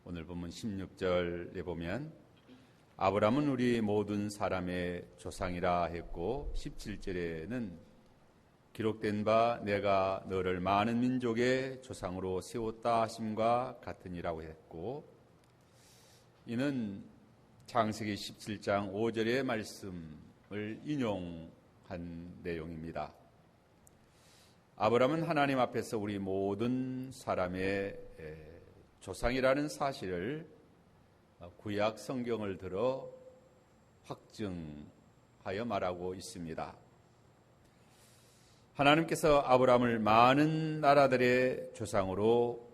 오늘 본문 16절에 보면 아브라함은 우리 모든 사람의 조상이라 했고 17절에는 기록된 바 내가 너를 많은 민족의 조상으로 세웠다 하심과 같으니라고 했고, 이는 창세기 17장 5절의 말씀을 인용한 내용입니다. 아브라함은 하나님 앞에서 우리 모든 사람의 조상이라는 사실을 구약 성경을 들어 확증하여 말하고 있습니다. 하나님께서 아브라함을 많은 나라들의 조상으로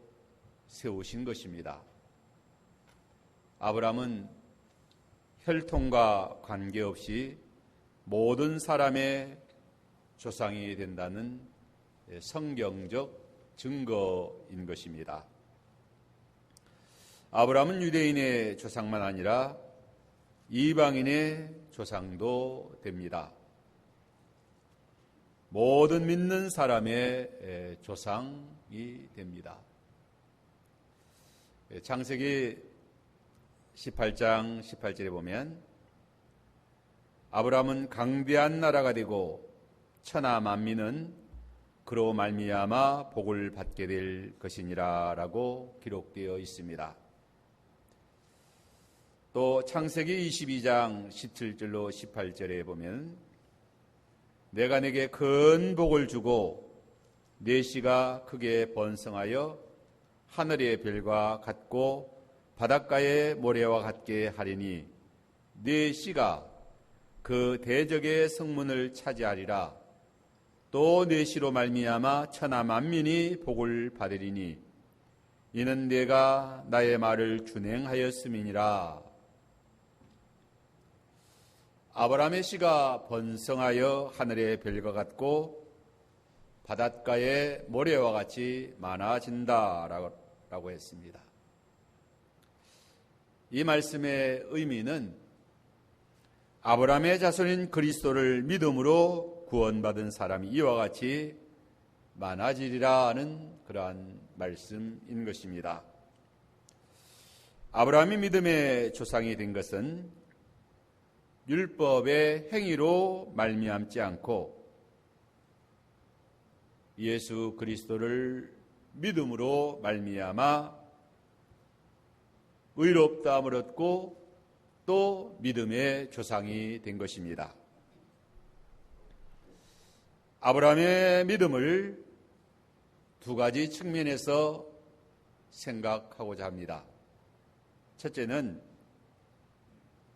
세우신 것입니다. 아브라함은 혈통과 관계없이 모든 사람의 조상이 된다는 성경적 증거인 것입니다. 아브라함은 유대인의 조상만 아니라 이방인의 조상도 됩니다. 모든 믿는 사람의 조상이 됩니다. 창세기 18장 18절에 보면 아브라함은 강대한 나라가 되고 천하 만민은 그로 말미암아 복을 받게 될 것이니라 라고 기록되어 있습니다. 또 창세기 22장 17절로 18절에 보면 내가 내게 큰 복을 주고 네 씨가 크게 번성하여 하늘의 별과 같고 바닷가의 모래와 같게 하리니 네 씨가 그 대적의 성문을 차지하리라. 또 네 씨로 말미암아 천하 만민이 복을 받으리니 이는 내가 나의 말을 준행하였음이니라. 아브라함의 씨가 번성하여 하늘의 별과 같고 바닷가의 모래와 같이 많아진다라고 했습니다. 이 말씀의 의미는 아브라함의 자손인 그리스도를 믿음으로 구원받은 사람이 이와 같이 많아지리라는 그러한 말씀인 것입니다. 아브라함이 믿음의 조상이 된 것은 율법의 행위로 말미암지 않고 예수 그리스도를 믿음으로 말미암아 의롭다함을 얻고 또 믿음의 조상이 된 것입니다. 아브라함의 믿음을 두 가지 측면에서 생각하고자 합니다. 첫째는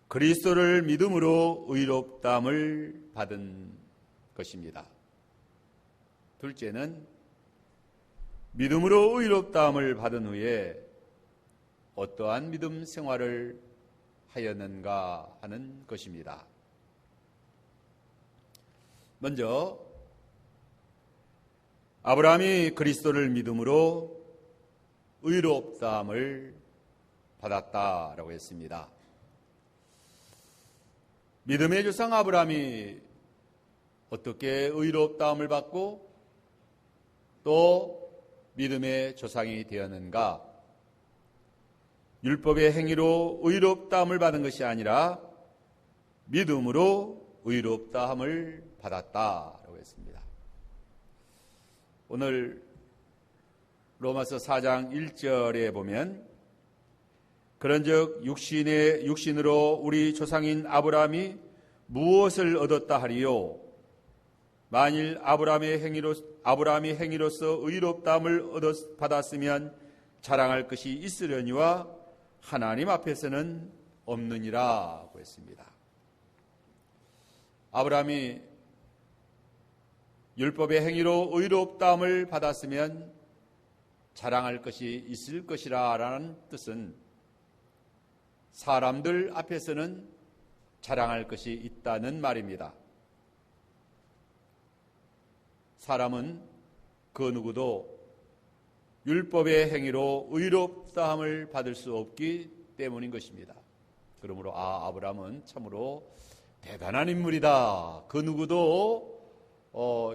그리스도를 믿음으로 의롭다함을 받은 것입니다. 둘째는 믿음으로 의롭다함을 받은 후에 어떠한 믿음 생활을 하였는가 하는 것입니다. 먼저 아브라함이 그리스도를 믿음으로 의롭다함을 받았다라고 했습니다. 믿음의 조상 아브라함이 어떻게 의롭다함을 받고 또 믿음의 조상이 되었는가? 율법의 행위로 의롭다함을 받은 것이 아니라 믿음으로 의롭다함을 받았다라고 했습니다. 오늘 로마서 4장 1절에 보면 그런즉 육신으로 우리 조상인 아브라함이 무엇을 얻었다 하리요? 만일 아브라함이 행위로서 의롭다함을 받았으면 자랑할 것이 있으려니와 하나님 앞에서는 없느니라고 했습니다. 아브라함이 율법의 행위로 의롭다함을 받았으면 자랑할 것이 있을 것이라는 뜻은 사람들 앞에서는 자랑할 것이 있다는 말입니다. 사람은 그 누구도 율법의 행위로 의롭다함을 받을 수 없기 때문인 것입니다. 그러므로 아브라함은 참으로 대단한 인물이다. 그 누구도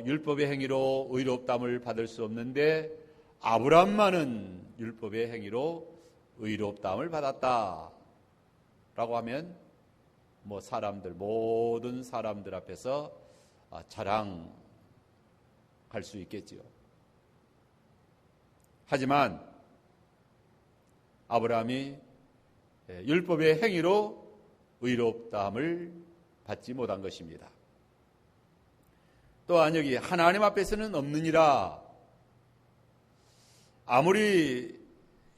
율법의 행위로 의롭다함을 받을 수 없는데 아브라함만은 율법의 행위로 의롭다함을 받았다 라고 하면 모든 사람들 앞에서 자랑할 수 있겠지요. 하지만 아브라함이 율법의 행위로 의롭다함을 받지 못한 것입니다. 또한 여기 하나님 앞에서는 없느니라, 아무리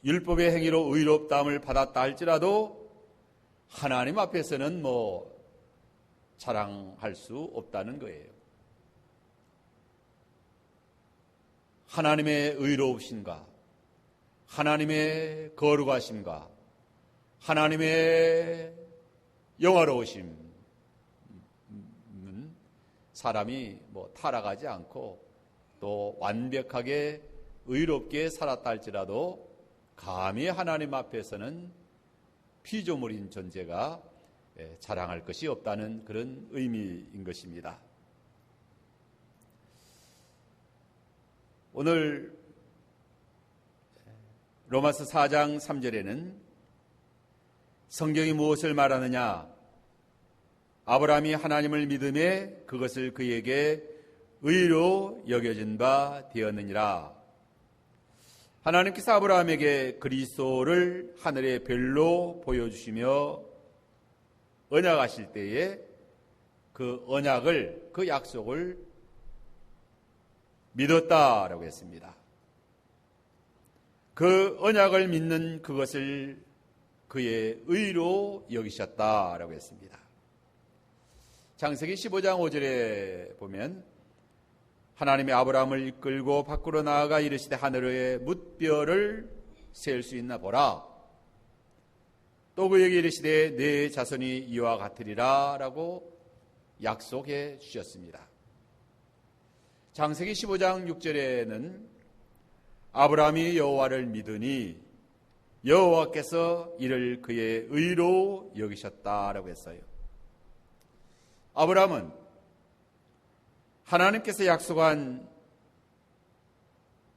율법의 행위로 의롭다함을 받았다 할지라도 하나님 앞에서는 자랑할 수 없다는 거예요. 하나님의 의로우심과 하나님의 거룩하심과 하나님의 영화로우심은 사람이 타락하지 않고 또 완벽하게 의롭게 살았다 할지라도 감히 하나님 앞에서는 피조물인 존재가 자랑할 것이 없다는 그런 의미인 것입니다. 오늘 로마서 4장 3절에는 성경이 무엇을 말하느냐? 아브라함이 하나님을 믿음에 그것을 그에게 의로 여겨진 바 되었느니라. 하나님께서 아브라함에게 그리스도를 하늘의 별로 보여주시며 언약하실 때에 그 언약을, 그 약속을 믿었다라고 했습니다. 그 언약을 믿는 그것을 그의 의로 여기셨다라고 했습니다. 창세기 15장 5절에 보면 하나님이 아브라함을 이끌고 밖으로 나아가 이르시되 하늘의 뭇별을 셀 수 있나 보라. 또 그에게 이르시되 내 자손이 이와 같으리라 라고 약속해 주셨습니다. 창세기 15장 6절에는 아브라함이 여호와를 믿으니 여호와께서 이를 그의 의로 여기셨다라고 했어요. 아브라함은 하나님께서 약속한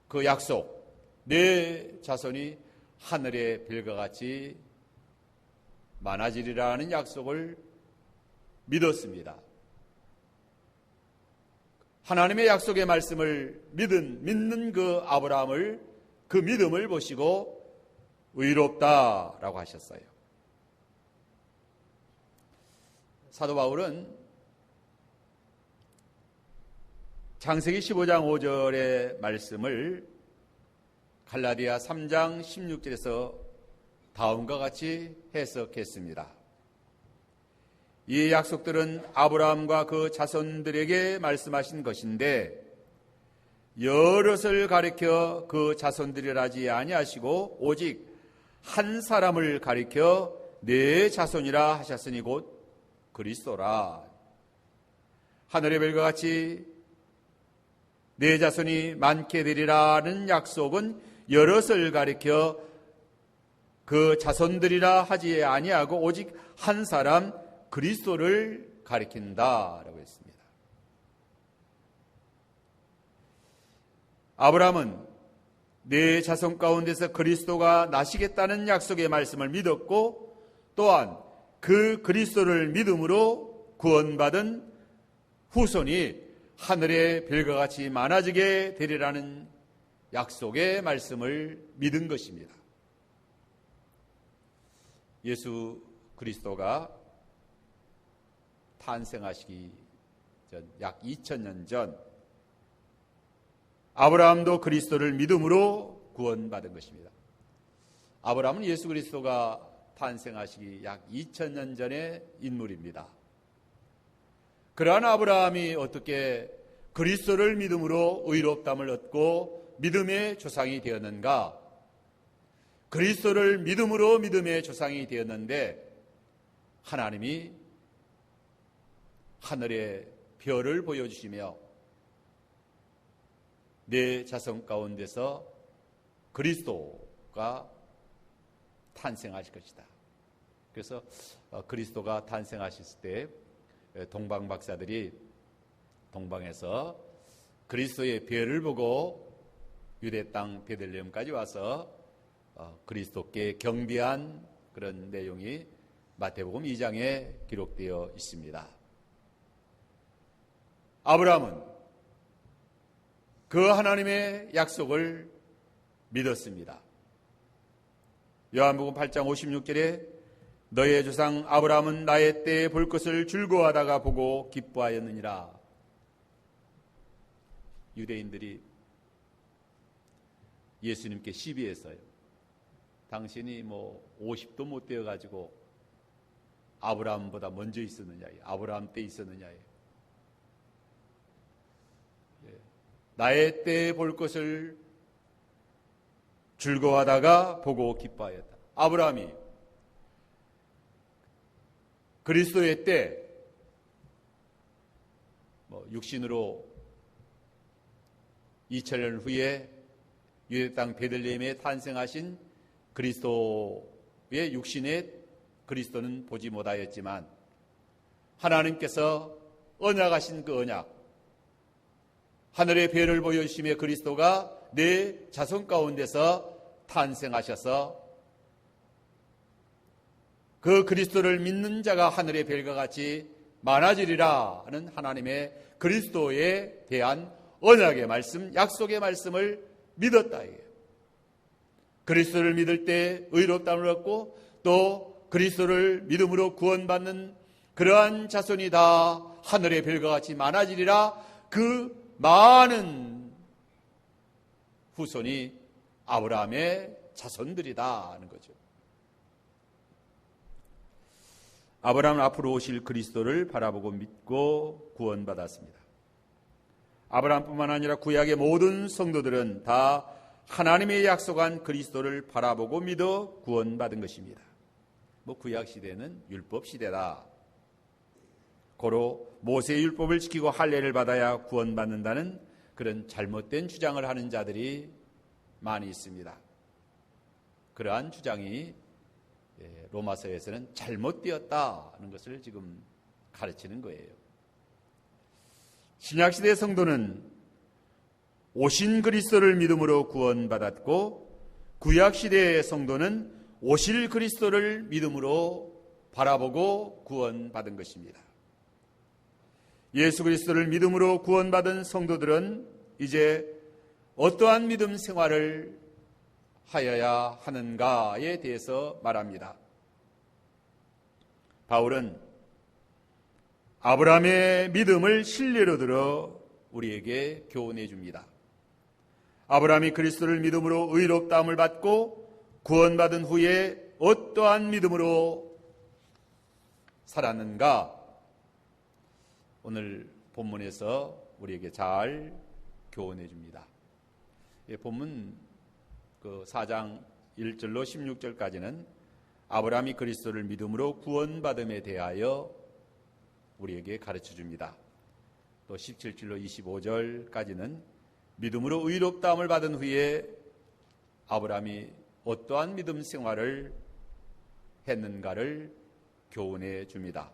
그 약속, 내 자손이 하늘의 별과 같이 많아지리라는 약속을 믿었습니다. 하나님의 약속의 말씀을 믿는 그 아브라함을, 그 믿음을 보시고 의롭다라고 하셨어요. 사도 바울은 창세기 15장 5절의 말씀을 갈라디아 3장 16절에서 다음과 같이 해석했습니다. 이 약속들은 아브라함과 그 자손들에게 말씀하신 것인데 여럿을 가리켜 그 자손들이라 하지 아니하시고 오직 한 사람을 가리켜 내 자손이라 하셨으니 곧 그리스도라. 하늘의 별과 같이 내 자손이 많게 되리라는 약속은 여럿을 가리켜 그 자손들이라 하지 아니하고 오직 한 사람 그리스도를 가리킨다라고 했습니다. 아브라함은 내 자손 가운데서 그리스도가 나시겠다는 약속의 말씀을 믿었고 또한 그 그리스도를 믿음으로 구원받은 후손이 하늘의 별과 같이 많아지게 되리라는 약속의 말씀을 믿은 것입니다. 예수 그리스도가 탄생하시기 전 약 2000년 전 아브라함도 그리스도를 믿음으로 구원받은 것입니다. 아브라함은 예수 그리스도가 탄생하시기 약 2000년 전의 인물입니다. 그러한 아브라함이 어떻게 그리스도를 믿음으로 의롭다함을 얻고 믿음의 조상이 되었는가? 그리스도를 믿음으로 믿음의 조상이 되었는데 하나님이 하늘의 별을 보여주시며 내 자손 가운데서 그리스도가 탄생하실 것이다. 그래서 그리스도가 탄생하셨을 때 동방 박사들이 동방에서 그리스도의 별을 보고 유대 땅 베들레헴까지 와서 그리스도께 경배한 그런 내용이 마태복음 2장에 기록되어 있습니다. 아브라함은 그 하나님의 약속을 믿었습니다. 요한복음 8장 56절에 너의 조상 아브라함은 나의 때에 볼 것을 즐거워하다가 보고 기뻐하였느니라. 유대인들이 예수님께 시비했어요. 당신이 50도 못 되어가지고 아브라함보다 먼저 있었느냐, 아브라함 때 있었느냐. 나의 때에 볼 것을 즐거워하다가 보고 기뻐하였다. 아브라함이 그리스도의 때 육신으로 2000년 후에 유대 땅 베들레헴에 탄생하신 그리스도의 육신의 그리스도는 보지 못하였지만 하나님께서 언약하신 그 언약, 하늘의 별을 보여주심에 그리스도가 내 자손 가운데서 탄생하셔서 그 그리스도를 믿는 자가 하늘의 별과 같이 많아지리라 하는 하나님의 그리스도에 대한 언약의 말씀, 약속의 말씀을 믿었다. 그리스도를 믿을 때 의롭다함을 얻고 또 그리스도를 믿음으로 구원받는 그러한 자손이 다 하늘의 별과 같이 많아지리라. 그 많은 후손이 아브라함의 자손들이다 하는 거죠. 아브라함은 앞으로 오실 그리스도를 바라보고 믿고 구원받았습니다. 아브라함뿐만 아니라 구약의 모든 성도들은 다 하나님의 약속한 그리스도를 바라보고 믿어 구원받은 것입니다. 구약 시대는 율법 시대다. 고로 모세의 율법을 지키고 할례를 받아야 구원받는다는 그런 잘못된 주장을 하는 자들이 많이 있습니다. 그러한 주장이 로마서에서는 잘못되었다는 것을 지금 가르치는 거예요. 신약시대 성도는 오신 그리스도를 믿음으로 구원받았고 구약시대의 성도는 오실 그리스도를 믿음으로 바라보고 구원받은 것입니다. 예수 그리스도를 믿음으로 구원받은 성도들은 이제 어떠한 믿음 생활을 하여야 하는가에 대해서 말합니다. 바울은 아브라함의 믿음을 실례로 들어 우리에게 교훈해 줍니다. 아브라함이 그리스도를 믿음으로 의롭다함을 받고 구원받은 후에 어떠한 믿음으로 살았는가? 오늘 본문에서 우리에게 잘 교훈해 줍니다. 본문 4장 1절로 16절까지는 아브라함이 그리스도를 믿음으로 구원받음에 대하여 우리에게 가르쳐 줍니다. 또 17절로 25절까지는 믿음으로 의롭다함을 받은 후에 아브라함이 어떠한 믿음 생활을 했는가를 교훈해 줍니다.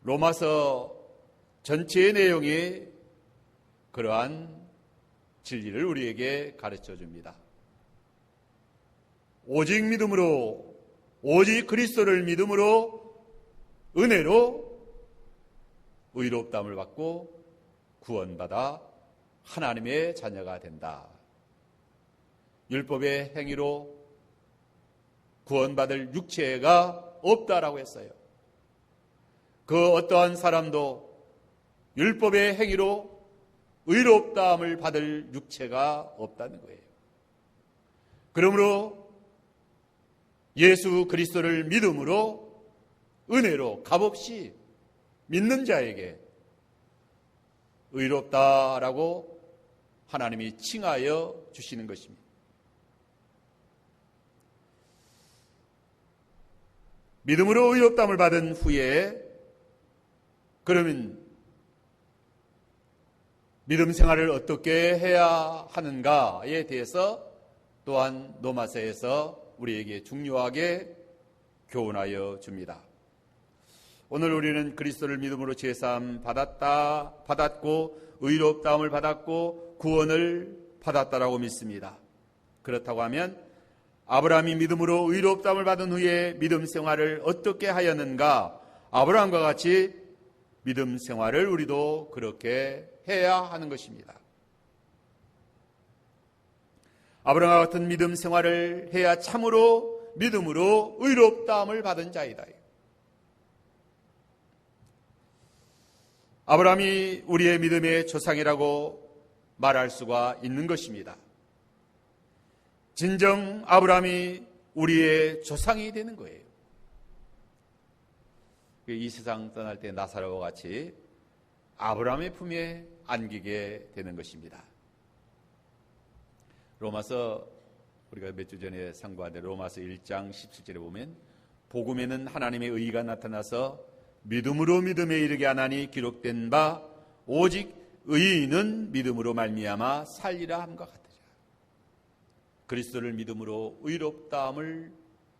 로마서 전체의 내용이 그러한 진리를 우리에게 가르쳐 줍니다. 오직 믿음으로, 오직 그리스도를 믿음으로 은혜로 의롭다함을 받고 구원받아 하나님의 자녀가 된다. 율법의 행위로 구원받을 육체가 없다라고 했어요. 그 어떠한 사람도 율법의 행위로 의롭다함을 받을 육체가 없다는 거예요. 그러므로 예수 그리스도를 믿음으로 은혜로 값없이 믿는 자에게 의롭다라고 하나님이 칭하여 주시는 것입니다. 믿음으로 의롭다함을 받은 후에 그러면 믿음 생활을 어떻게 해야 하는가에 대해서 또한 로마서에서 우리에게 중요하게 교훈하여 줍니다. 오늘 우리는 그리스도를 믿음으로 제사함 받았고 의롭다함을 받았고 구원을 받았다라고 믿습니다. 그렇다고 하면 아브라함이 믿음으로 의롭다함을 받은 후에 믿음 생활을 어떻게 하였는가? 아브라함과 같이 믿음 생활을 우리도 그렇게 해야 하는 것입니다. 아브라함과 같은 믿음 생활을 해야 참으로 믿음으로 의롭다함을 받은 자이다. 아브라함이 우리의 믿음의 조상이라고 말할 수가 있는 것입니다. 진정 아브라함이 우리의 조상이 되는 거예요. 이 세상 떠날 때 나사로와 같이 아브라함의 품에 안기게 되는 것입니다. 로마서 우리가 몇 주 전에 상고한 로마서 1장 17절에 보면 복음에는 하나님의 의가 나타나서 믿음으로 믿음에 이르게 하나니 기록된 바 오직 의인은 믿음으로 말미암아 살리라 함과 같으리라. 그리스도를 믿음으로 의롭다함을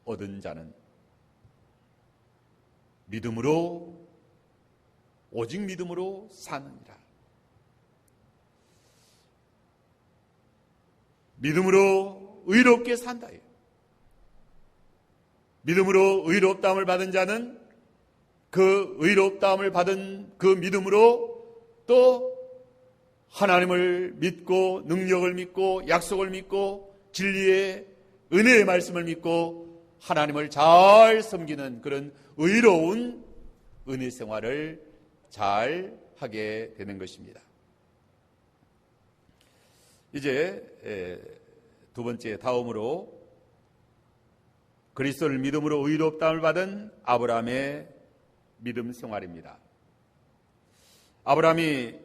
얻은 자는 믿음으로 오직 믿음으로 사느니라. 믿음으로 의롭게 산다. 믿음으로 의롭다함을 받은 자는 그 의롭다함을 받은 그 믿음으로 또 하나님을 믿고 능력을 믿고 약속을 믿고 진리의 은혜의 말씀을 믿고 하나님을 잘 섬기는 그런 의로운 은혜 생활을 잘 하게 되는 것입니다. 이제 두 번째 다음으로 그리스도를 믿음으로 의롭다함을 받은 아브라함의 믿음 생활입니다. 아브라함이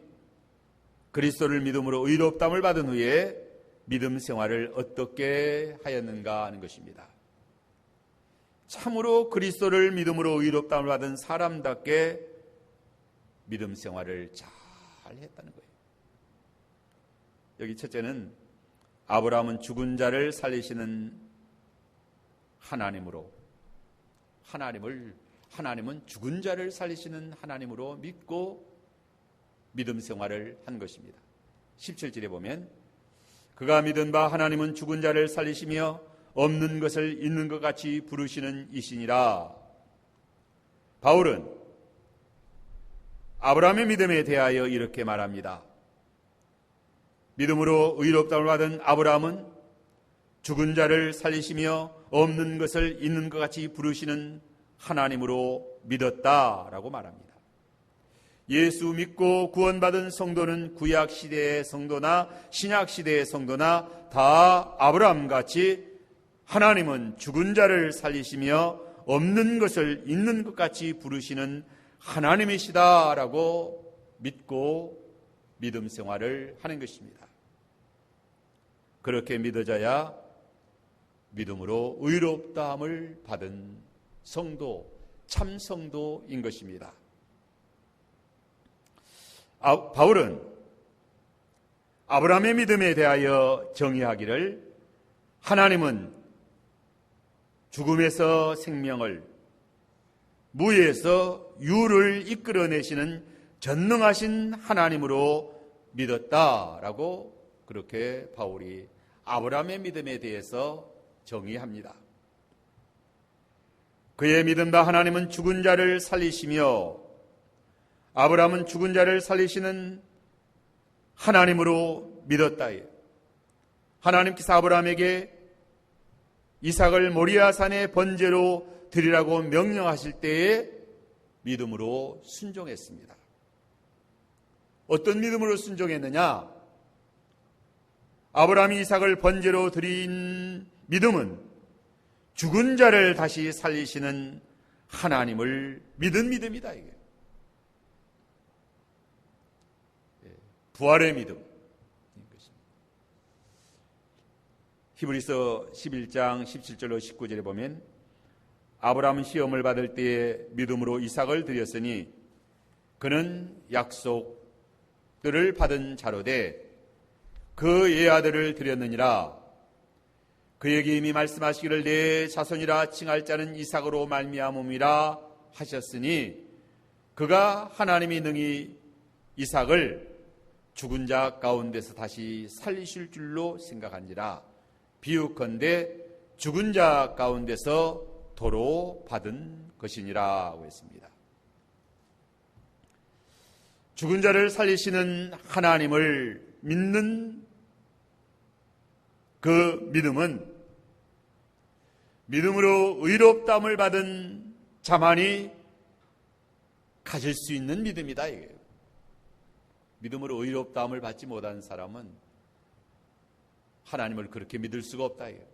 그리스도를 믿음으로 의롭다함을 받은 후에 믿음 생활을 어떻게 하였는가 하는 것입니다. 참으로 그리스도를 믿음으로 의롭다함을 받은 사람답게 믿음 생활을 잘 했다는 거예요. 여기 첫째는 아브라함은 죽은 자를 살리시는 하나님은 죽은 자를 살리시는 하나님으로 믿고 믿음 생활을 한 것입니다. 17절에 보면 그가 믿은 바 하나님은 죽은 자를 살리시며 없는 것을 있는 것 같이 부르시는 이시니라. 바울은 아브라함의 믿음에 대하여 이렇게 말합니다. 믿음으로 의롭다함을 받은 아브라함은 죽은 자를 살리시며 없는 것을 있는 것 같이 부르시는 하나님으로 믿었다라고 말합니다. 예수 믿고 구원받은 성도는 구약시대의 성도나 신약시대의 성도나 다 아브라함같이 하나님은 죽은 자를 살리시며 없는 것을 있는 것 같이 부르시는 하나님이시다라고 믿고 믿음 생활을 하는 것입니다. 그렇게 믿어져야 믿음으로 의롭다함을 받은 성도, 참성도인 것입니다. 바울은 아브라함의 믿음에 대하여 정의하기를 하나님은 죽음에서 생명을, 무에서 유를 이끌어내시는 전능하신 하나님으로 믿었다라고 그렇게 바울이 아브라함의 믿음에 대해서 정의합니다. 그의 믿음과 하나님은 죽은 자를 살리시며 아브라함은 죽은 자를 살리시는 하나님으로 믿었다. 하나님께서 아브라함에게 이삭을 모리아산의 번제로 드리라고 명령하실 때에 믿음으로 순종했습니다. 어떤 믿음으로 순종했느냐? 아브라함이 이삭을 번제로 드린 믿음은 죽은 자를 다시 살리시는 하나님을 믿은 믿음이다. 이게 부활의 믿음. 히브리서 11장 17절로 19절에 보면 아브라함은 시험을 받을 때에 믿음으로 이삭을 드렸으니 그는 약속들을 받은 자로되 그 예아들을 드렸느니라. 그에게 이미 말씀하시기를 내 자손이라 칭할 자는 이삭으로 말미암음이라 하셨으니 그가 하나님이 능히 이삭을 죽은 자 가운데서 다시 살리실 줄로 생각한지라. 비유컨대 죽은 자 가운데서 도로 받은 것이니라고 했습니다. 죽은 자를 살리시는 하나님을 믿는 그 믿음은 믿음으로 의롭다함을 받은 자만이 가질 수 있는 믿음이다. 이게 믿음으로 의롭다함을 받지 못한 사람은 하나님을 그렇게 믿을 수가 없다. 이게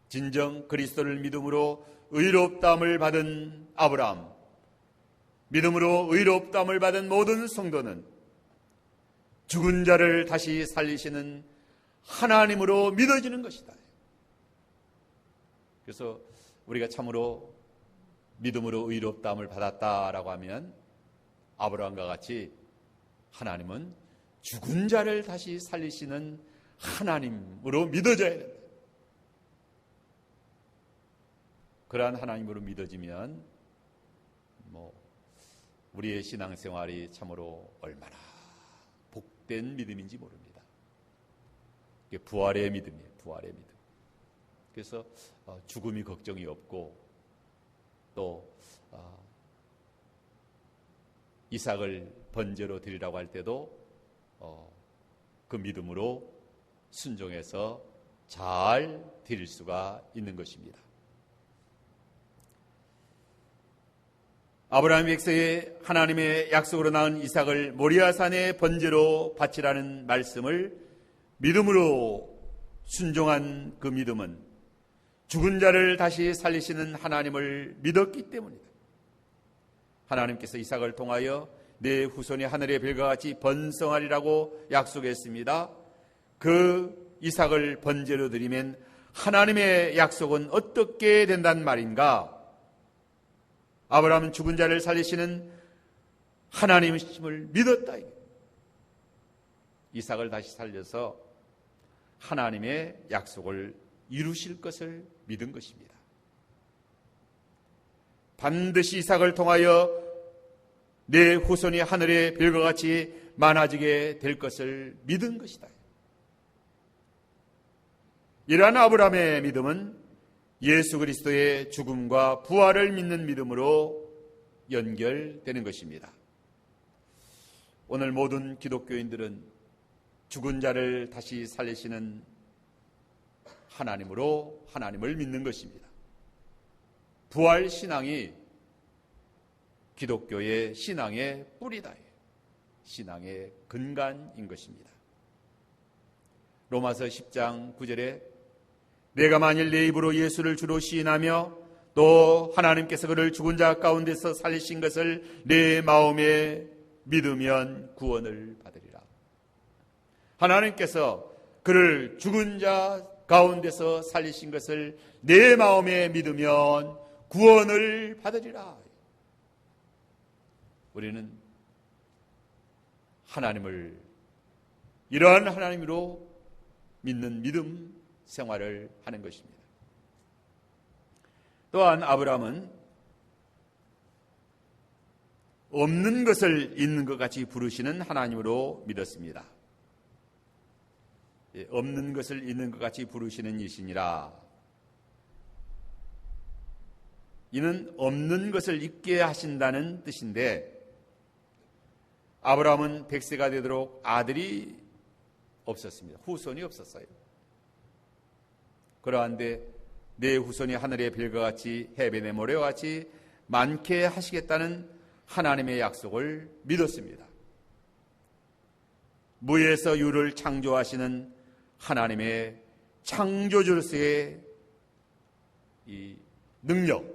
진정 그리스도를 믿음으로 의롭다함을 받은 아브라함, 믿음으로 의롭다함을 받은 모든 성도는 죽은 자를 다시 살리시는 하나님으로 믿어지는 것이다. 그래서 우리가 참으로 믿음으로 의롭다함을 받았다라고 하면 아브라함과 같이 하나님은 죽은 자를 다시 살리시는 하나님으로 믿어져야 된다. 그러한 하나님으로 믿어지면 우리의 신앙생활이 참으로 얼마나 복된 믿음인지 모릅니다. 이게 부활의 믿음이에요. 부활의 믿음. 그래서 죽음이 걱정이 없고 또 이삭을 번제로 드리라고 할 때도 그 믿음으로 순종해서 잘 드릴 수가 있는 것입니다. 아브라함 백성의 하나님의 약속으로 낳은 이삭을 모리아산의 번제로 바치라는 말씀을 믿음으로 순종한 그 믿음은 죽은 자를 다시 살리시는 하나님을 믿었기 때문이다. 하나님께서 이삭을 통하여 내 후손이 하늘의 별과 같이 번성하리라고 약속했습니다. 그 이삭을 번제로 드리면 하나님의 약속은 어떻게 된단 말인가? 아브라함은 죽은 자를 살리시는 하나님이심을 믿었다. 이삭을 다시 살려서 하나님의 약속을 이루실 것을 믿은 것입니다. 반드시 이삭을 통하여 내 후손이 하늘의 별과 같이 많아지게 될 것을 믿은 것이다. 이러한 아브라함의 믿음은 예수 그리스도의 죽음과 부활을 믿는 믿음으로 연결되는 것입니다. 오늘 모든 기독교인들은 죽은 자를 다시 살리시는 하나님으로 하나님을 믿는 것입니다. 부활 신앙이 기독교의 신앙의 뿌리다. 신앙의 근간인 것입니다. 로마서 10장 9절에 내가 만일 내 입으로 예수를 주로 시인하며 또 하나님께서 그를 죽은 자 가운데서 살리신 것을 내 마음에 믿으면 구원을 받으리라. 하나님께서 그를 죽은 자 가운데서 살리신 것을 내 마음에 믿으면 구원을 받으리라. 우리는 하나님을 이러한 하나님으로 믿는 믿음 생활을 하는 것입니다. 또한 아브라함은 없는 것을 있는 것 같이 부르시는 하나님으로 믿었습니다. 없는 것을 있는 것 같이 부르시는 이시니라. 이는 없는 것을 있게 하신다는 뜻인데 아브라함은 100세가 되도록 아들이 없었습니다. 후손이 없었어요. 그러한데 내 후손이 하늘의 별과 같이 해변의 모래와 같이 많게 하시겠다는 하나님의 약속을 믿었습니다. 무에서 유를 창조하시는 하나님의 창조주로서의 이 능력을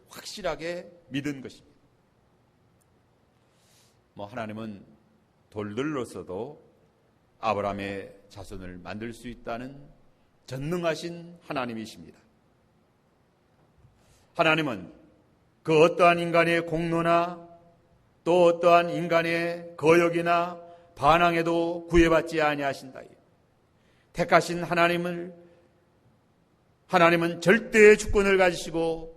확실하게 믿은 것입니다. 하나님은 돌들로서도 아브라함의 자손을 만들 수 있다는 전능하신 하나님이십니다. 하나님은 그 어떠한 인간의 공로나 또 어떠한 인간의 거역이나 반항에도 구애받지 아니하신다. 택하신 하나님은 절대의 주권을 가지시고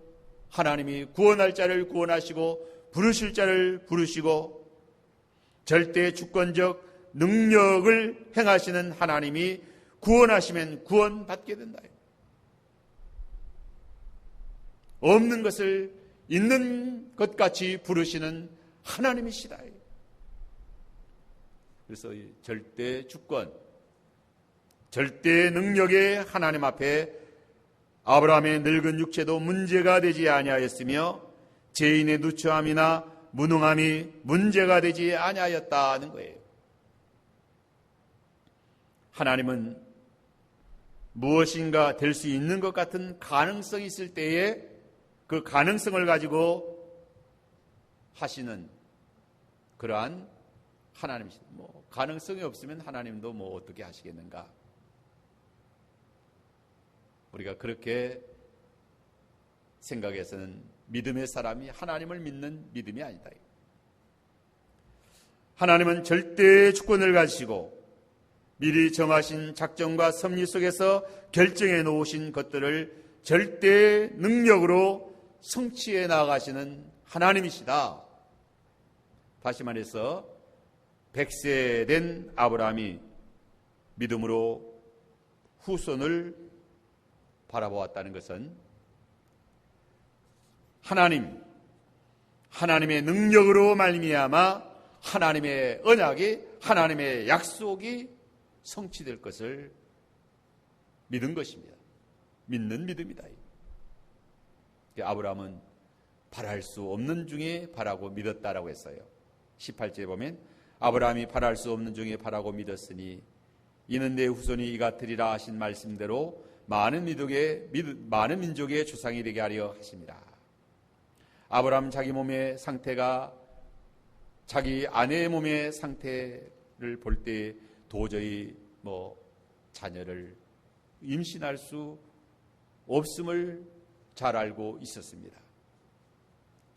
하나님이 구원할 자를 구원하시고 부르실 자를 부르시고 절대 주권적 능력을 행하시는 하나님이 구원하시면 구원받게 된다. 없는 것을 있는 것 같이 부르시는 하나님이시다. 그래서 절대 주권, 절대 능력의 하나님 앞에 아브라함의 늙은 육체도 문제가 되지 아니하였으며 죄인의 누추함이나 무능함이 문제가 되지 아니하였다는 거예요. 하나님은 무엇인가 될 수 있는 것 같은 가능성이 있을 때에 그 가능성을 가지고 하시는 그러한 하나님이시다. 가능성이 없으면 하나님도 어떻게 하시겠는가? 우리가 그렇게 생각해서는 믿음의 사람이 하나님을 믿는 믿음이 아니다. 하나님은 절대 주권을 가지시고 미리 정하신 작정과 섭리 속에서 결정해 놓으신 것들을 절대 능력으로 성취해 나가시는 하나님이시다. 다시 말해서 100세 된 아브라함이 믿음으로 후손을 바라보았다는 것은 하나님의 능력으로 말미암아 하나님의 언약이, 하나님의 약속이 성취될 것을 믿은 것입니다. 믿는 믿음이다. 아브라함은 바랄 수 없는 중에 바라고 믿었다라고 했어요. 18절에 보면 아브라함이 바랄 수 없는 중에 바라고 믿었으니 이는 내 후손이 이같으리라 하신 말씀대로 많은 민족의 조상이 되게 하려 하십니다. 아브라함 자기 몸의 상태가 자기 아내의 몸의 상태를 볼 때 도저히 자녀를 임신할 수 없음을 잘 알고 있었습니다.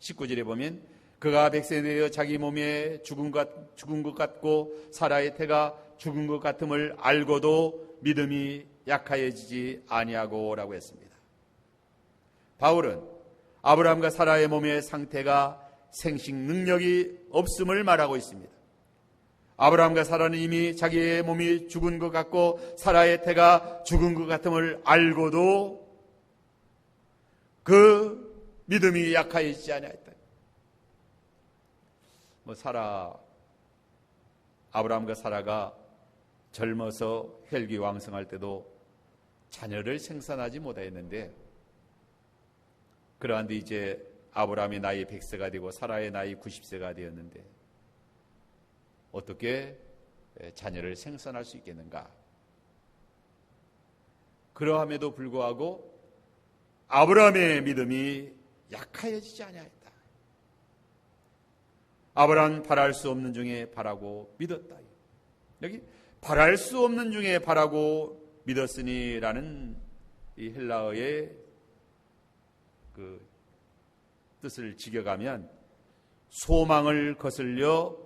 19절에 보면 그가 100세 되어 자기 몸에 죽은 것 같고 사라의 태가 죽은 것 같음을 알고도 믿음이 약하여지지 아니하고라고 했습니다. 바울은 아브라함과 사라의 몸의 상태가 생식 능력이 없음을 말하고 있습니다. 아브라함과 사라는 이미 자기의 몸이 죽은 것 같고 사라의 태가 죽은 것 같음을 알고도 그 믿음이 약하여지지 아니하였다. 아브라함과 사라가 젊어서 혈기왕성할 때도 자녀를 생산하지 못하였는데, 그러한데 이제 아브라함의 나이 100세가 되고 사라의 나이 90세가 되었는데 어떻게 자녀를 생산할 수 있겠는가? 그러함에도 불구하고 아브라함의 믿음이 약하여지지 아니하였다. 아브라함은 바랄 수 없는 중에 바라고 믿었다. 여기 바랄 수 없는 중에 바라고 믿었으니라는 이 헬라어의 그 뜻을 직역하면 소망을 거슬려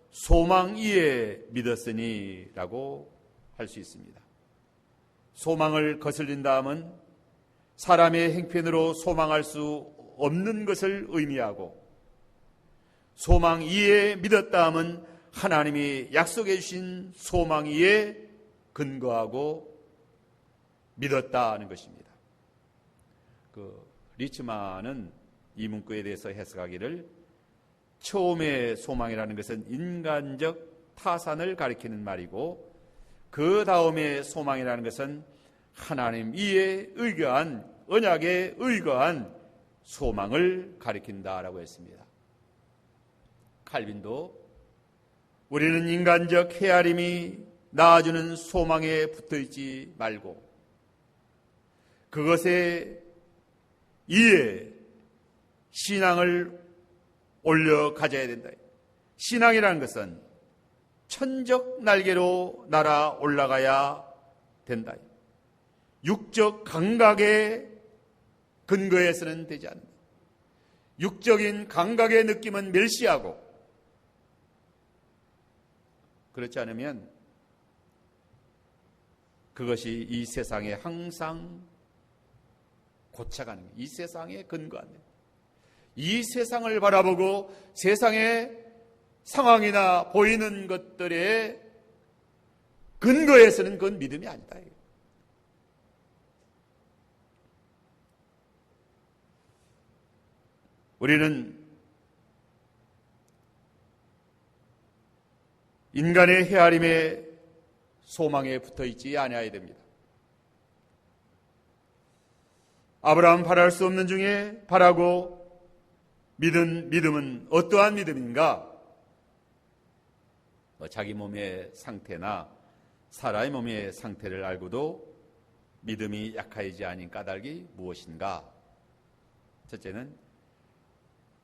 소망 이에 믿었으니라고 할 수 있습니다. 소망을 거슬린다 함은 사람의 행편으로 소망할 수 없는 것을 의미하고, 소망 이에 믿었다 함은 하나님이 약속해 주신 소망 위에 근거하고 믿었다는 것입니다. 리츠만은 이 문구에 대해서 해석하기를, 처음의 소망이라는 것은 인간적 타산을 가리키는 말이고, 그 다음에 소망이라는 것은 하나님 위에 의거한, 언약에 의거한 소망을 가리킨다라고 했습니다. 칼빈도 우리는 인간적 헤아림이 낳아주는 소망에 붙어있지 말고 그것에 이에 신앙을 올려 가져야 된다. 신앙이라는 것은 천적 날개로 날아 올라가야 된다. 육적 감각의 근거에서는 되지 않는다. 육적인 감각의 느낌은 멸시하고, 그렇지 않으면 그것이 이 세상에 항상 고쳐가는 거예요. 이 세상에 근거하는 거예요. 이 세상을 바라보고 세상의 상황이나 보이는 것들에 근거에서는 그건 믿음이 아니다. 우리는 인간의 헤아림에 소망에 붙어 있지 아니어야 됩니다. 아브라함 바랄 수 없는 중에 바라고 믿은 믿음은 어떠한 믿음인가? 자기 몸의 상태나 사라의 몸의 상태를 알고도 믿음이 약하지 않은 까닭이 무엇인가? 첫째는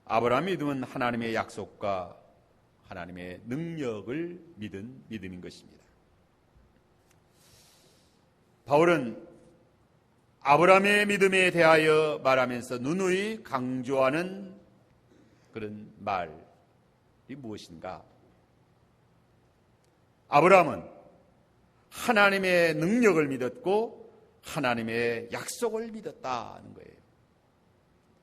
아브라함 믿음은 하나님의 약속과 하나님의 능력을 믿은 믿음인 것입니다. 바울은 아브라함의 믿음에 대하여 말하면서 누누이 강조하는 그런 말이 무엇인가? 아브라함은 하나님의 능력을 믿었고 하나님의 약속을 믿었다는 거예요.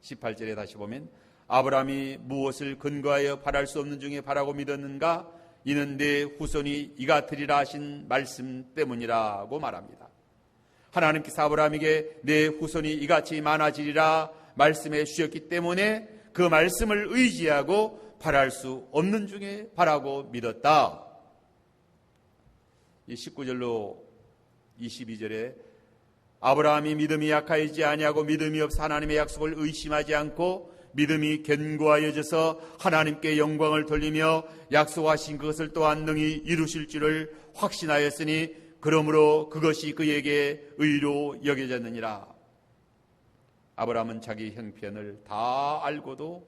18절에 다시 보면 아브라함이 무엇을 근거하여 바랄 수 없는 중에 바라고 믿었는가? 이는 내 후손이 이가 되리라 하신 말씀 때문이라고 말합니다. 하나님께서 아브라함에게 내 후손이 이같이 많아지리라 말씀해 주셨기 때문에 그 말씀을 의지하고 바랄 수 없는 중에 바라고 믿었다. 19절로 22절에 아브라함이 믿음이 약하지 아니하고 믿음이 없어 하나님의 약속을 의심하지 않고 믿음이 견고하여져서 하나님께 영광을 돌리며 약속하신 그것을 또한 능히 이루실 줄을 확신하였으니 그러므로 그것이 그에게 의로 여겨졌느니라. 아브라함은 자기 형편을 다 알고도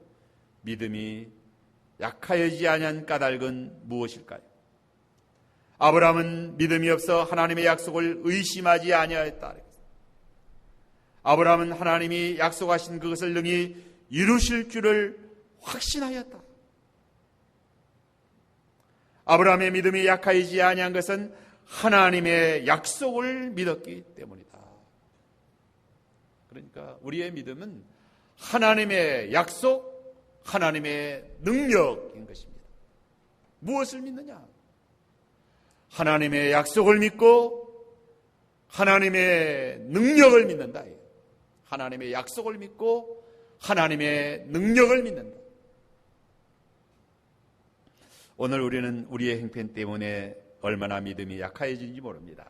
믿음이 약하여지지 아니한 까닭은 무엇일까요? 아브라함은 믿음이 없어 하나님의 약속을 의심하지 아니하였다. 아브라함은 하나님이 약속하신 그것을 능히 이루실 줄을 확신하였다. 아브라함의 믿음이 약하지 아니한 것은 하나님의 약속을 믿었기 때문이다. 그러니까 우리의 믿음은 하나님의 약속, 하나님의 능력인 것입니다. 무엇을 믿느냐? 하나님의 약속을 믿고 하나님의 능력을 믿는다. 하나님의 약속을 믿고 하나님의 능력을 믿는다. 오늘 우리는 우리의 형편 때문에 얼마나 믿음이 약해지는지 모릅니다.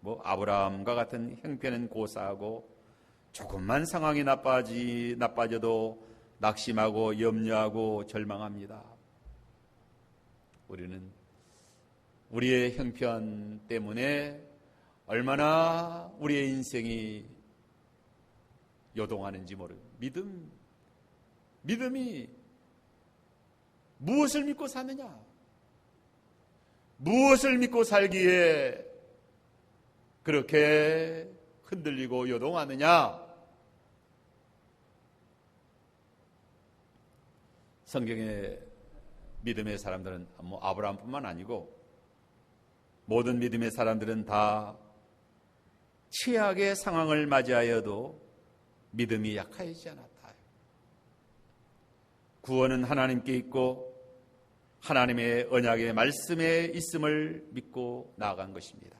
아브라함과 같은 형편은 고사하고 조금만 상황이 나빠져도 낙심하고 염려하고 절망합니다. 우리는 우리의 형편 때문에 얼마나 우리의 인생이 요동하는지 모릅니다. 믿음이 무엇을 믿고 사느냐? 무엇을 믿고 살기에 그렇게 흔들리고 요동하느냐? 성경의 믿음의 사람들은 아브라함뿐만 아니고 모든 믿음의 사람들은 다 최악의 상황을 맞이하여도 믿음이 약하지 않았다. 구원은 하나님께 있고 하나님의 언약의 말씀에 있음을 믿고 나아간 것입니다.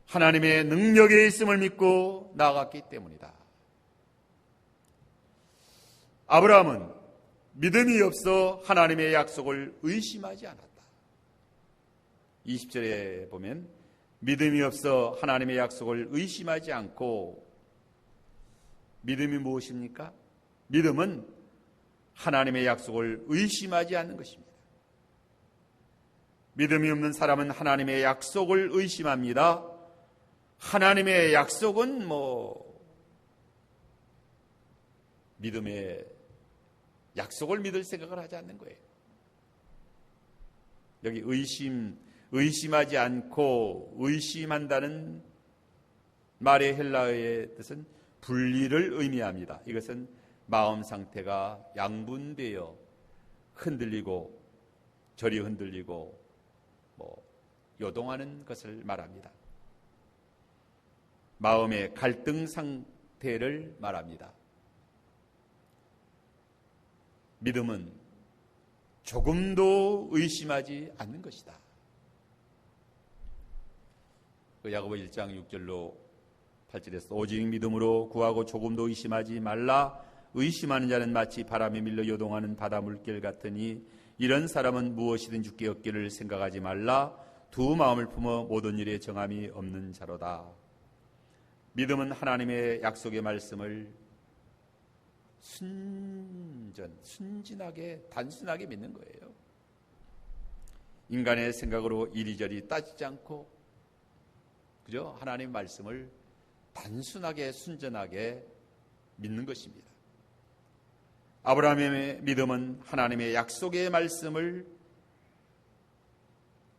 하나님의 능력에 있음을 믿고 나아갔기 때문이다. 아브라함은 믿음이 없어 하나님의 약속을 의심하지 않았다. 20절에 보면 믿음이 없어 하나님의 약속을 의심하지 않고, 믿음이 무엇입니까? 믿음은 하나님의 약속을 의심하지 않는 것입니다. 믿음이 없는 사람은 하나님의 약속을 의심합니다. 하나님의 약속은 믿음의 약속을 믿을 생각을 하지 않는 거예요. 여기 의심하지 않고 의심한다는 말의 헬라어의 뜻은 분리를 의미합니다. 이것은 마음 상태가 양분되어 흔들리고 저리 흔들리고 요동하는 것을 말합니다. 마음의 갈등 상태를 말합니다. 믿음은 조금도 의심하지 않는 것이다. 야고보 1장 6절로 8절에서 오직 믿음으로 구하고 조금도 의심하지 말라. 의심하는 자는 마치 바람에 밀려 요동하는 바다 물결 같으니 이런 사람은 무엇이든 주께 얻기를 생각하지 말라. 두 마음을 품어 모든 일에 정함이 없는 자로다. 믿음은 하나님의 약속의 말씀을 순진하게 단순하게 믿는 거예요. 인간의 생각으로 이리저리 따지지 않고 그죠? 하나님 말씀을 단순하게 순전하게 믿는 것입니다. 아브라함의 믿음은 하나님의 약속의 말씀을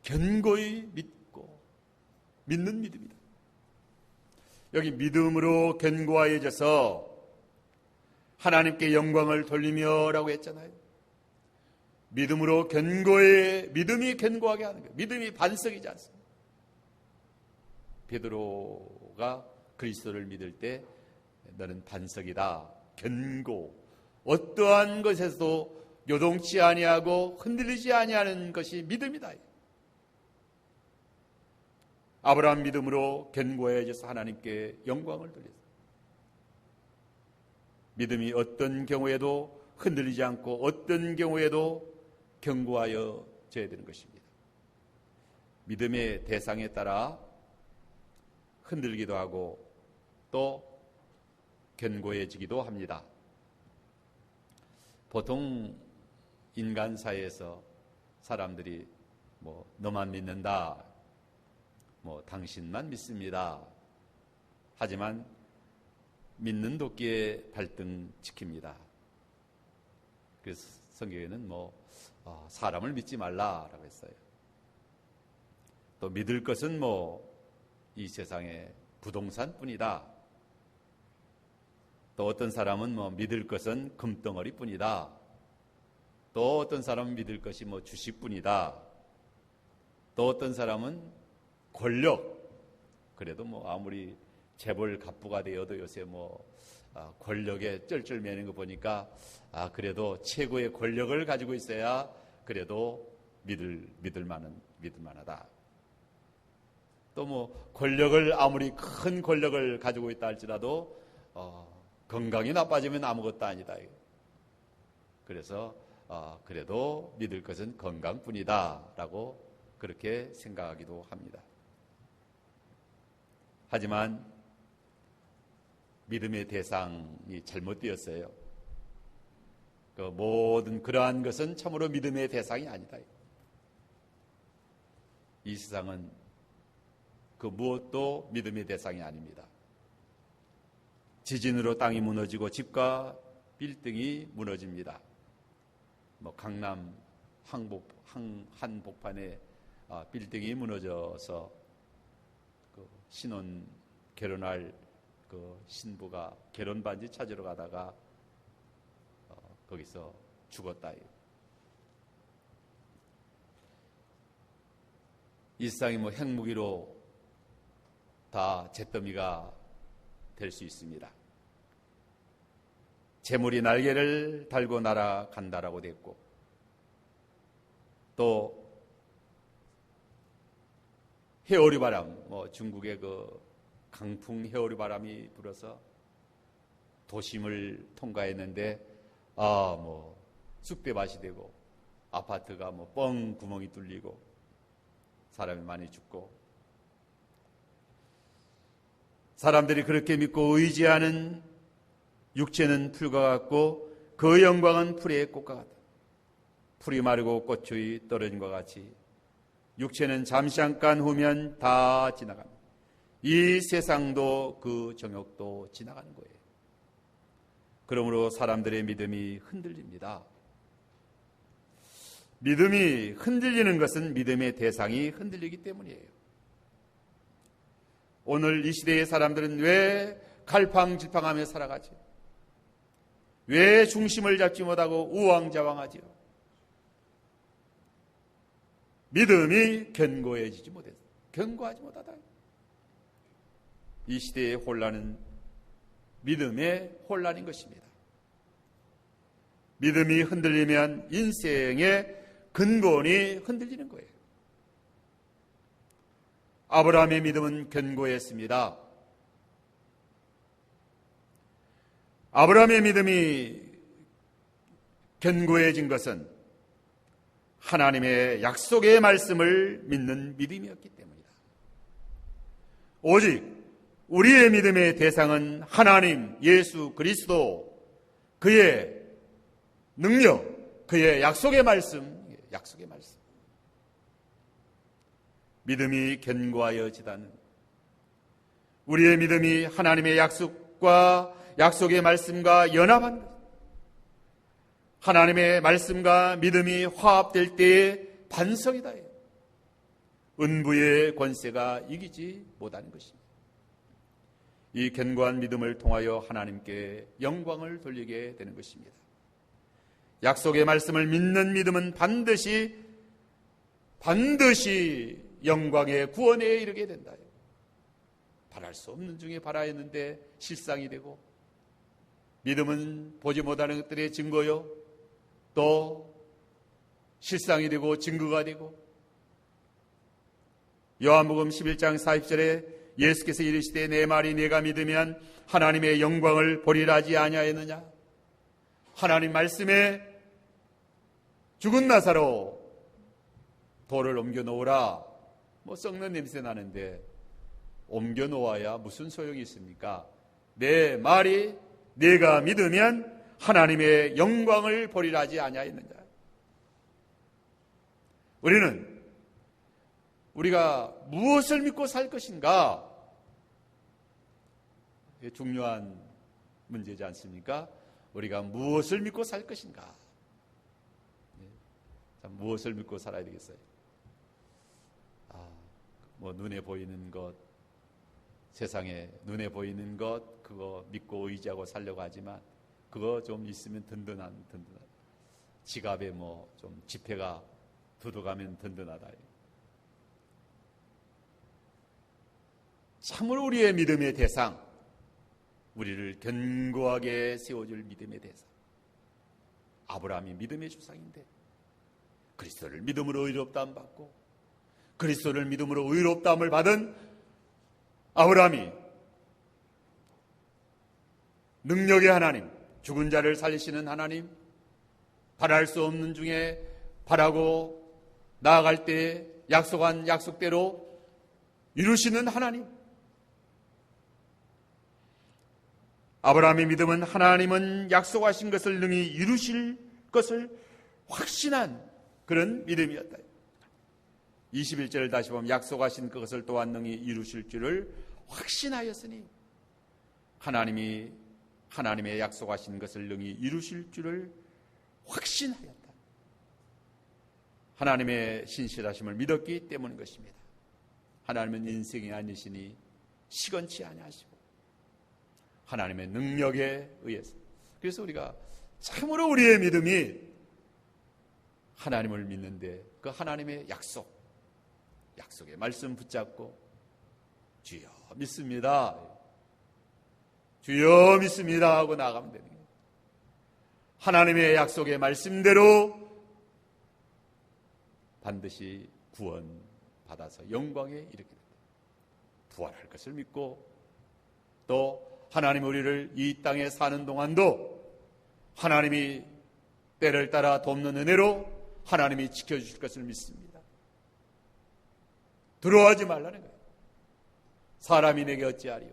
견고히 믿고 믿는 믿음이다. 여기 믿음으로 견고하여져서 하나님께 영광을 돌리며 라고 했잖아요. 믿음으로 믿음이 견고하게 하는 거예요. 믿음이 반석이지 않습니다. 베드로가 그리스도를 믿을 때 너는 반석이다. 견고. 어떠한 것에서도 요동치 아니하고 흔들리지 아니하는 것이 믿음이다. 아브라함 믿음으로 견고해져서 하나님께 영광을 돌렸습니다. 믿음이 어떤 경우에도 흔들리지 않고 어떤 경우에도 견고하여져야 되는 것입니다. 믿음의 대상에 따라 흔들기도 하고 또 견고해지기도 합니다. 보통 인간 사회에서 사람들이 너만 믿는다, 당신만 믿습니다. 하지만 믿는 도끼에 발등 지킵니다. 그래서 성경에는 사람을 믿지 말라라고 했어요. 또 믿을 것은 이 세상의 부동산뿐이다. 또 어떤 사람은 믿을 것은 금덩어리뿐이다. 또 어떤 사람은 믿을 것이 주식뿐이다. 또 어떤 사람은 권력. 그래도 아무리 재벌 갑부가 되어도 요새 권력에 쩔쩔매는 거 보니까 그래도 최고의 권력을 가지고 있어야 그래도 믿을 만하다. 또 권력을 아무리 큰 권력을 가지고 있다 할지라도 건강이 나빠지면 아무것도 아니다. 그래서 그래도 믿을 것은 건강뿐이다라고 그렇게 생각하기도 합니다. 하지만 믿음의 대상이 잘못되었어요. 모든 그러한 것은 참으로 믿음의 대상이 아니다. 이 세상은 그 무엇도 믿음의 대상이 아닙니다. 지진으로 땅이 무너지고 집과 빌딩이 무너집니다. 강남 한복판에 빌딩이 무너져서 신혼 결혼할 신부가 결혼 반지 찾으러 가다가 거기서 죽었다. 이 세상이 핵무기로 다 잿더미가 될 수 있습니다. 재물이 날개를 달고 날아간다라고 됐고, 또 해오리 바람, 중국의 강풍 해오리 바람이 불어서 도심을 통과했는데 쑥대밭이 되고 아파트가 뻥 구멍이 뚫리고 사람이 많이 죽고, 사람들이 그렇게 믿고 의지하는 육체는 풀과 같고 그 영광은 풀의 꽃과 같다. 풀이 마르고 꽃이 떨어진 것 같이 육체는 잠시간 후면 다 지나갑니다. 이 세상도 그 정욕도 지나가는 거예요. 그러므로 사람들의 믿음이 흔들립니다. 믿음이 흔들리는 것은 믿음의 대상이 흔들리기 때문이에요. 오늘 이 시대의 사람들은 왜 갈팡질팡하며 살아가지? 왜 중심을 잡지 못하고 우왕좌왕하지요? 믿음이 견고해지지 못해서, 견고하지 못하다. 이 시대의 혼란은 믿음의 혼란인 것입니다. 믿음이 흔들리면 인생의 근본이 흔들리는 거예요. 아브라함의 믿음은 견고했습니다. 아브라함의 믿음이 견고해진 것은 하나님의 약속의 말씀을 믿는 믿음이었기 때문이다. 오직 우리의 믿음의 대상은 하나님, 예수 그리스도, 그의 능력, 그의 약속의 말씀. 믿음이 견고하여지다는, 우리의 믿음이 하나님의 약속과 약속의 말씀과 연합한 것, 하나님의 말씀과 믿음이 화합될 때의 반석이다. 은부의 권세가 이기지 못하는 것입니다. 이 견고한 믿음을 통하여 하나님께 영광을 돌리게 되는 것입니다. 약속의 말씀을 믿는 믿음은 반드시 영광의 구원에 이르게 된다. 바랄 수 없는 중에 바라야 했는데 실상이 되고, 믿음은 보지 못하는 것들의 증거요, 또 실상이 되고 증거가 되고, 요한복음 11장 40절에 예수께서 이르시되 내 말이 내가 믿으면 하나님의 영광을 보리라 하지 아니하였느냐. 하나님 말씀에 죽은 나사로 돌을 옮겨 놓으라. 썩는 냄새 나는데 옮겨 놓아야 무슨 소용이 있습니까? 내 말이 내가 믿으면 하나님의 영광을 보리라 하지 아니하였느냐. 우리가 무엇을 믿고 살 것인가? 중요한 문제지 않습니까? 우리가 무엇을 믿고 살 것인가? 무엇을 믿고 살아야 되겠어요? 눈에 보이는 것, 세상에 눈에 보이는 것, 그거 믿고 의지하고 살려고 하지만 그거 좀 있으면 든든한. 지갑에 좀 지폐가 두둑하면 든든하다. 참으로 우리의 믿음의 대상, 우리를 견고하게 세워줄 믿음의 대상, 아브라함이 믿음의 주상인데 그리스도를 믿음으로 의롭다함 받고 그리스도를 믿음으로 의롭다함을 받은 아브라함이 능력의 하나님, 죽은 자를 살리시는 하나님, 바랄 수 없는 중에 바라고 나아갈 때 약속한 약속대로 이루시는 하나님. 아브라함의 믿음은 하나님은 약속하신 것을 능히 이루실 것을 확신한 그런 믿음이었다. 21절을 다시 보면 약속하신 그것을 또한 능히 이루실 줄을 확신하였으니, 하나님의 약속하신 것을 능히 이루실 줄을 확신하였다. 하나님의 신실하심을 믿었기 때문인 것입니다. 하나님은 인생이 아니시니 시건치 아니하시고 하나님의 능력에 의해서, 그래서 우리가 참으로 우리의 믿음이 하나님을 믿는데 그 하나님의 약속의 말씀 붙잡고 주여 믿습니다, 주여 믿습니다 하고 나가면 되는 거예요. 하나님의 약속의 말씀대로 반드시 구원받아서 영광에 이르게 됩니다. 부활할 것을 믿고, 또 하나님 우리를 이 땅에 사는 동안도 하나님이 때를 따라 돕는 은혜로 하나님이 지켜주실 것을 믿습니다. 두려워하지 말라는 거예요. 사람이 내게 어찌하리요.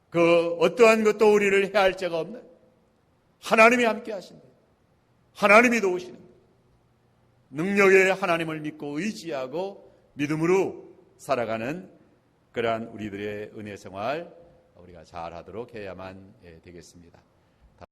그 어떠한 것도 우리를 해할 자가 없는 하나님이 함께 하신다. 하나님이 도우시는 능력의 하나님을 믿고 의지하고 믿음으로 살아가는 그러한 우리들의 은혜 생활 우리가 잘 하도록 해야만 되겠습니다.